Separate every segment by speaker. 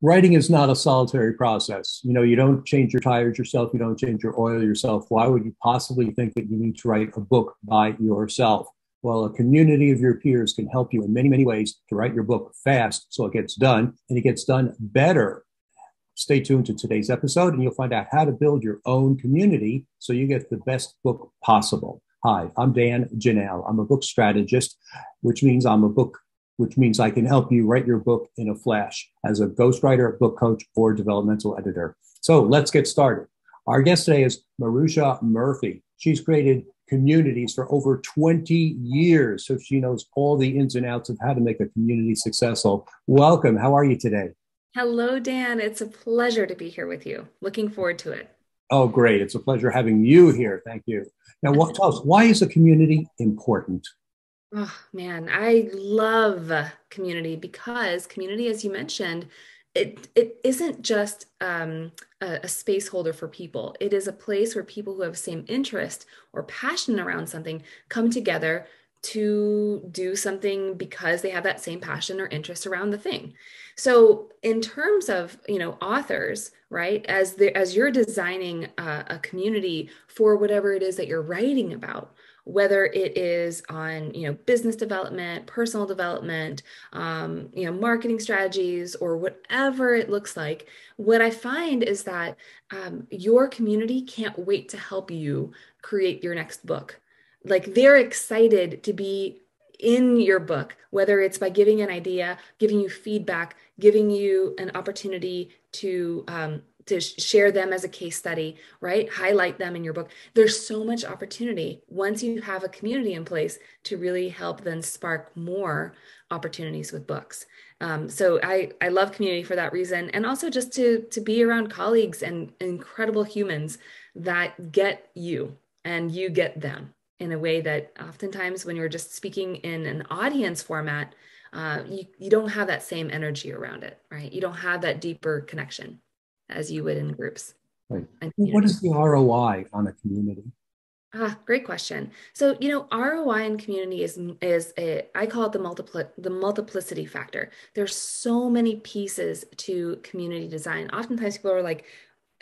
Speaker 1: Writing is not a solitary process. You don't change your tires yourself. You don't change your oil yourself. Why would you possibly think that you need to write a book by yourself? Well, a community of your peers can help you in many, many ways to write your book fast so it gets done and it gets done better. Stay tuned to today's episode and you'll find out how to build your own community so you get the best book possible. Hi, I'm Dan Janelle. I'm a book strategist, which means I can help you write your book in a flash as a ghostwriter, book coach, or developmental editor. So let's get started. Our guest today is Maruxa Murphy. She's created communities for over 20 years, so she knows all the ins and outs of how to make a community successful. Welcome. How are you today?
Speaker 2: Hello, Dan. It's a pleasure to be here with you. Looking forward to it.
Speaker 1: Oh, great. It's a pleasure having you here. Thank you. Now, tell us, why is a community important?
Speaker 2: Oh, man, I love community because community, as you mentioned, it isn't just a space holder for people. It is a place where people who have the same interest or passion around something come together to do something because they have that same passion or interest around the thing. So in terms of, authors, right, as you're designing a community for whatever it is that you're writing about, whether it is on, business development, personal development, marketing strategies, or whatever it looks like, what I find is that your community can't wait to help you create your next book. Like they're excited to be in your book, whether it's by giving an idea, giving you feedback, giving you an opportunity to share them as a case study, right? Highlight them in your book. There's so much opportunity once you have a community in place to really help then spark more opportunities with books. So I love community for that reason. And also just to be around colleagues and incredible humans that get you and you get them in a way that oftentimes when you're just speaking in an audience format, you don't have that same energy around it, right? You don't have that deeper connection as you would in groups
Speaker 1: Right.
Speaker 2: and
Speaker 1: What
Speaker 2: community.
Speaker 1: is the ROI on a community?
Speaker 2: Great question. So, ROI in community I call it the multiplicity factor. There's so many pieces to community design. Oftentimes people are like,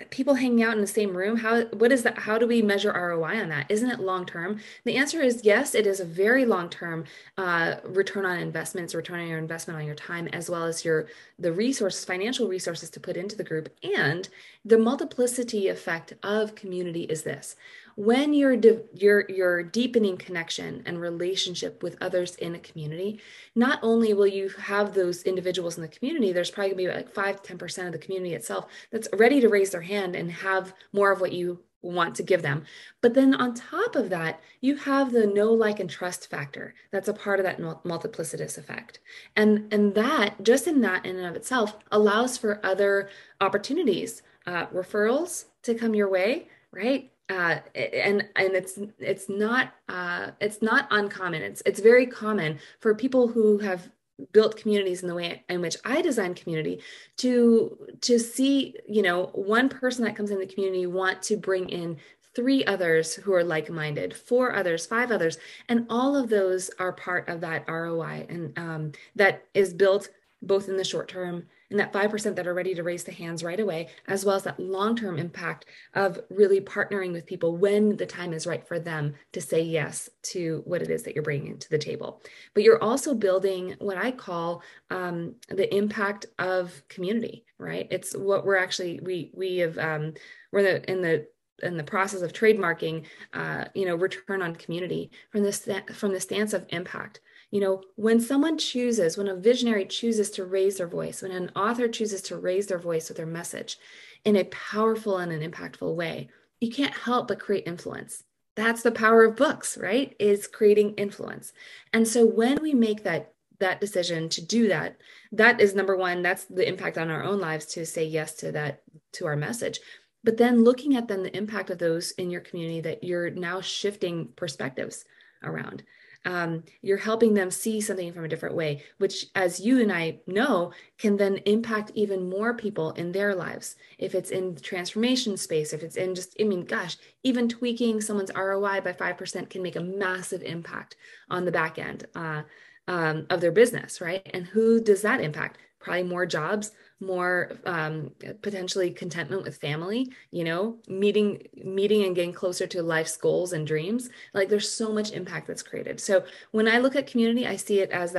Speaker 2: people hanging out in the same room, what is that? How do we measure ROI on that? Isn't it long term? The answer is yes, it is a very long term return on investments, return on your investment on your time, as well as the resources, financial resources to put into the group. And the multiplicity effect of community is this. When you're deepening connection and relationship with others in a community, not only will you have those individuals in the community, there's probably gonna be like 5 to 10% of the community itself that's ready to raise their hand and have more of what you want to give them. But then on top of that, you have the know, like, and trust factor. That's a part of that multiplicitous effect. And that, just in that in and of itself, allows for other opportunities, referrals to come your way, right? And it's not uncommon. It's very common for people who have built communities in the way in which I design community to see, one person that comes in the community want to bring in three others who are like-minded, four others, five others, and all of those are part of that ROI, and that is built both in the short term and that 5% that are ready to raise the hands right away, as well as that long-term impact of really partnering with people when the time is right for them to say yes to what it is that you're bringing to the table. But you're also building what I call the impact of community, right? It's what we're actually, we have, we're in the process of trademarking, return on community from the stance of impact. When a visionary chooses to raise their voice, when an author chooses to raise their voice with their message in a powerful and an impactful way, you can't help but create influence. That's the power of books, right? Is creating influence. And so when we make that decision to do that, that is number one, that's the impact on our own lives to say yes to that, to our message. But then looking at then the impact of those in your community that you're now shifting perspectives around. You're helping them see something from a different way, which, as you and I know, can then impact even more people in their lives. If it's in the transformation space, if it's in just, I mean, gosh, even tweaking someone's ROI by 5% can make a massive impact on the back end of their business, right? And who does that impact? probably more jobs, more potentially contentment with family, meeting and getting closer to life's goals and dreams. Like there's so much impact that's created. So when I look at community, I see it as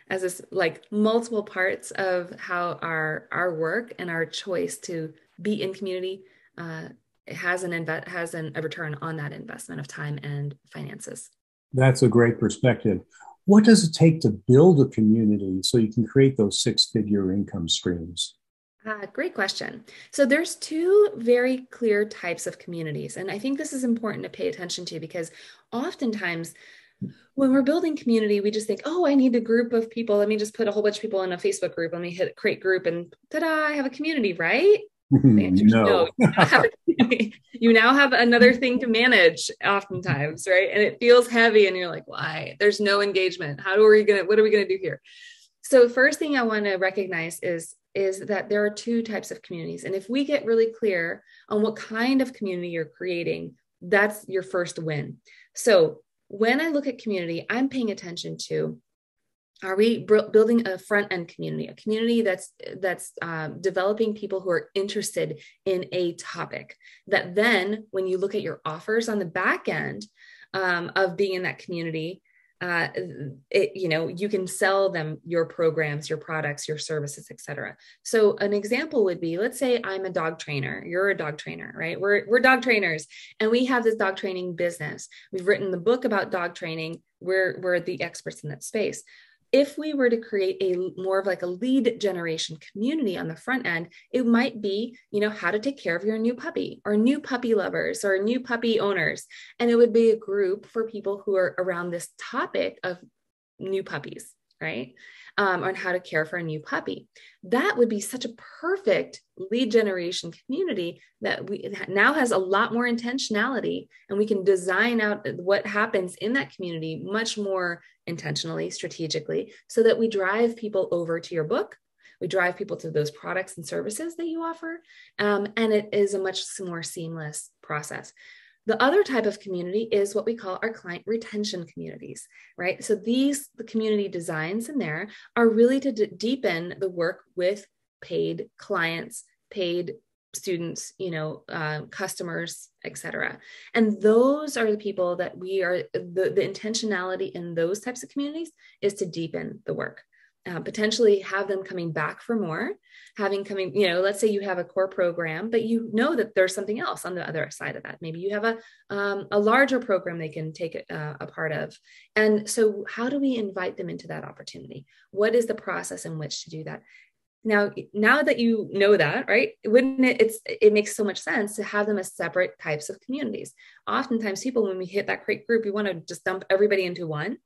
Speaker 2: this like multiple parts of how our work and our choice to be in community has a return on that investment of time and finances.
Speaker 1: That's a great perspective. What does it take to build a community so you can create those six-figure income streams?
Speaker 2: Great question. So there's two very clear types of communities. And I think this is important to pay attention to because oftentimes when we're building community, we just think, oh, I need a group of people. Let me just put a whole bunch of people in a Facebook group. Let me hit create group and ta-da, I have a community, right? The answer is no. You now have another thing to manage oftentimes, right? And it feels heavy and you're like, why? There's no engagement. What are we going to do here? So first thing I want to recognize is that there are two types of communities. And if we get really clear on what kind of community you're creating, that's your first win. So when I look at community, I'm paying attention to, are we building a front end community, a community that's developing people who are interested in a topic that then when you look at your offers on the back end of being in that community, you can sell them your programs, your products, your services, et cetera. So an example would be, let's say I'm a dog trainer, you're a dog trainer, right? We're dog trainers and we have this dog training business. We've written the book about dog training. We're the experts in that space. If we were to create a more of like a lead generation community on the front end, it might be, how to take care of your new puppy or new puppy lovers or new puppy owners. And it would be a group for people who are around this topic of new puppies, right? On how to care for a new puppy. That would be such a perfect lead generation community that now has a lot more intentionality and we can design out what happens in that community much more intentionally, strategically, so that we drive people over to your book. We drive people to those products and services that you offer. And it is a much more seamless process. The other type of community is what we call our client retention communities, right? So the community designs in there are really to deepen the work with paid clients, paid students, customers, et cetera. And those are the people that the intentionality in those types of communities is to deepen the work. Potentially have them coming back for more, let's say you have a core program, but you know that there's something else on the other side of that. Maybe you have a larger program they can take a part of. And so how do we invite them into that opportunity? What is the process in which to do that? Now that you know that, right? It makes so much sense to have them as separate types of communities. Oftentimes people, when we hit that create group, we want to just dump everybody into one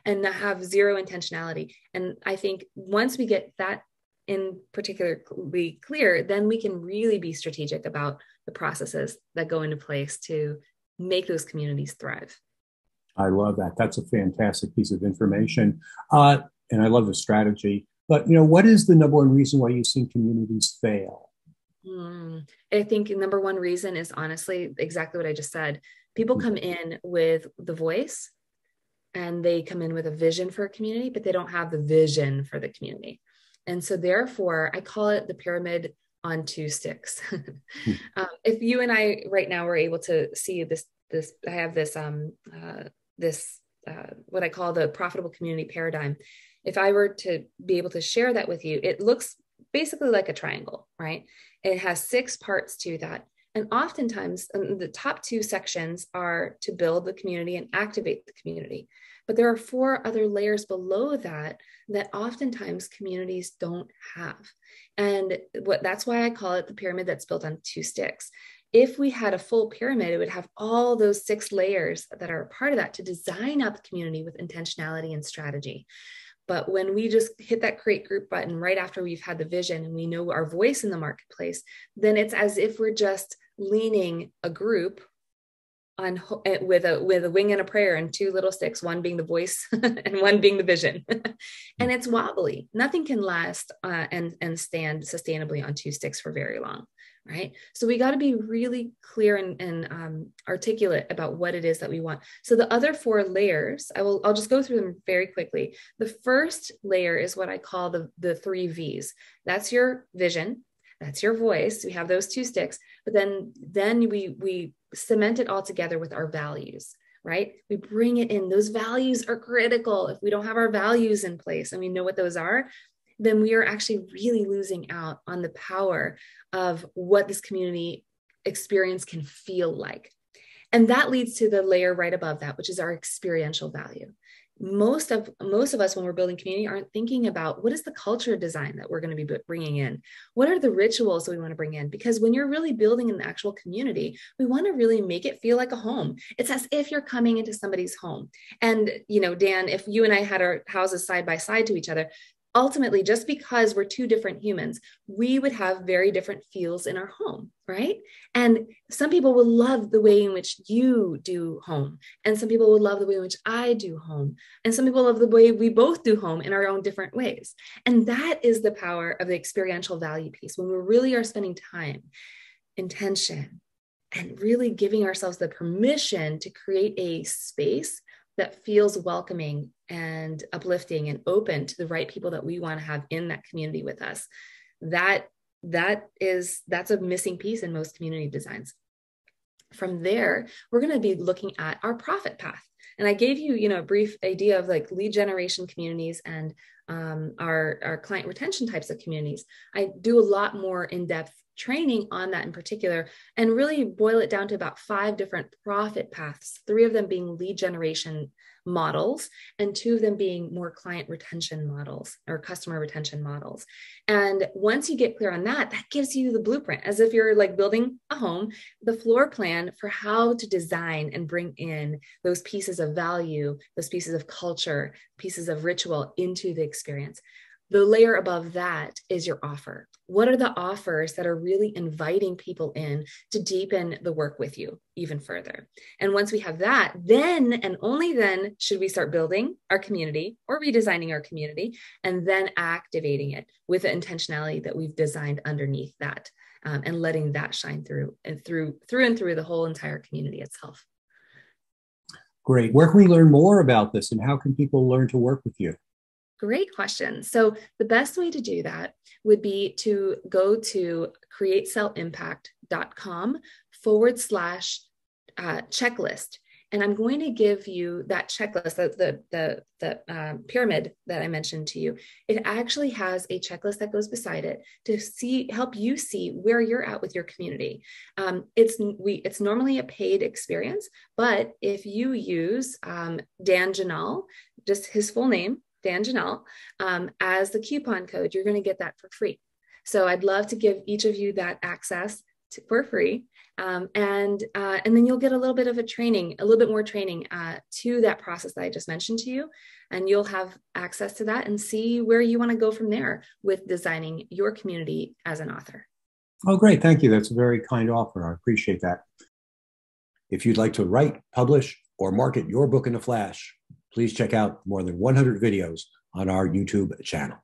Speaker 2: and have zero intentionality. And I think once we get that in particularly clear, then we can really be strategic about the processes that go into place to make those communities thrive.
Speaker 1: I love that. That's a fantastic piece of information. And I love the strategy. But, what is the number one reason why you've seen communities fail?
Speaker 2: I think the number one reason is honestly exactly what I just said. People come in with the voice and they come in with a vision for a community, but they don't have the vision for the community. And so therefore, I call it the pyramid on two sticks. If you and I right now were able to see this, I have this what I call the profitable community paradigm. If I were to be able to share that with you, it looks basically like a triangle, right? It has 6 parts to that. And oftentimes the top 2 sections are to build the community and activate the community. But there are 4 other layers below that oftentimes communities don't have. And that's why I call it the pyramid that's built on 2 sticks. If we had a full pyramid, it would have all those 6 layers that are a part of that to design out the community with intentionality and strategy. But when we just hit that create group button right after we've had the vision and we know our voice in the marketplace, then it's as if we're just leaning a group on with a wing and a prayer and 2 little sticks, one being the voice and one being the vision. And it's wobbly. Nothing can last and stand sustainably on 2 sticks for very long, right? So we got to be really clear and articulate about what it is that we want. So the other four layers, I'll just go through them very quickly. The first layer is what I call the three V's. That's your vision, that's your voice. We have those two sticks, but then we cement it all together with our values. Right? We bring it in. Those values are critical. If we don't have our values in place and we know what those are, then we are actually really losing out on the power of what this community experience can feel like. And that leads to the layer right above that, which is our experiential value. Most of us, when we're building community, aren't thinking about what is the culture design that we're going to be bringing in? What are the rituals that we want to bring in? Because when you're really building an actual community, we want to really make it feel like a home. It's as if you're coming into somebody's home. And, Dan, if you and I had our houses side by side to each other, ultimately, just because we're two different humans, we would have very different feels in our home, right? And some people will love the way in which you do home. And some people will love the way in which I do home. And some people love the way we both do home in our own different ways. And that is the power of the experiential value piece. When we really are spending time, intention, and really giving ourselves the permission to create a space that feels welcoming and uplifting and open to the right people that we want to have in that community with us. That's a missing piece in most community designs. From there, we're going to be looking at our profit path. And I gave you, a brief idea of like lead generation communities and our client retention types of communities. I do a lot more in-depth training on that in particular, and really boil it down to about 5 different profit paths, 3 of them being lead generation models, and 2 of them being more client retention models or customer retention models. And once you get clear on that, that gives you the blueprint, as if you're like building a home, the floor plan for how to design and bring in those pieces of value, those pieces of culture, pieces of ritual into the experience. The layer above that is your offer. What are the offers that are really inviting people in to deepen the work with you even further? And once we have that, then and only then should we start building our community or redesigning our community, and then activating it with the intentionality that we've designed underneath that, and letting that shine through the whole entire community itself.
Speaker 1: Great. Where can we learn more about this, and how can people learn to work with you?
Speaker 2: Great question. So the best way to do that would be to go to createcellimpact.com/checklist. And I'm going to give you that checklist, the pyramid that I mentioned to you. It actually has a checklist that goes beside it to help you see where you're at with your community. It's normally a paid experience, but if you use Dan Janal, just his full name, Dan Janal, as the coupon code, you're going to get that for free. So I'd love to give each of you that access for free. And then you'll get a little bit more training to that process that I just mentioned to you. And you'll have access to that and see where you want to go from there with designing your community as an author.
Speaker 1: Oh, great. Thank you. That's a very kind offer. I appreciate that. If you'd like to write, publish, or market your book in a flash, please check out more than 100 videos on our YouTube channel.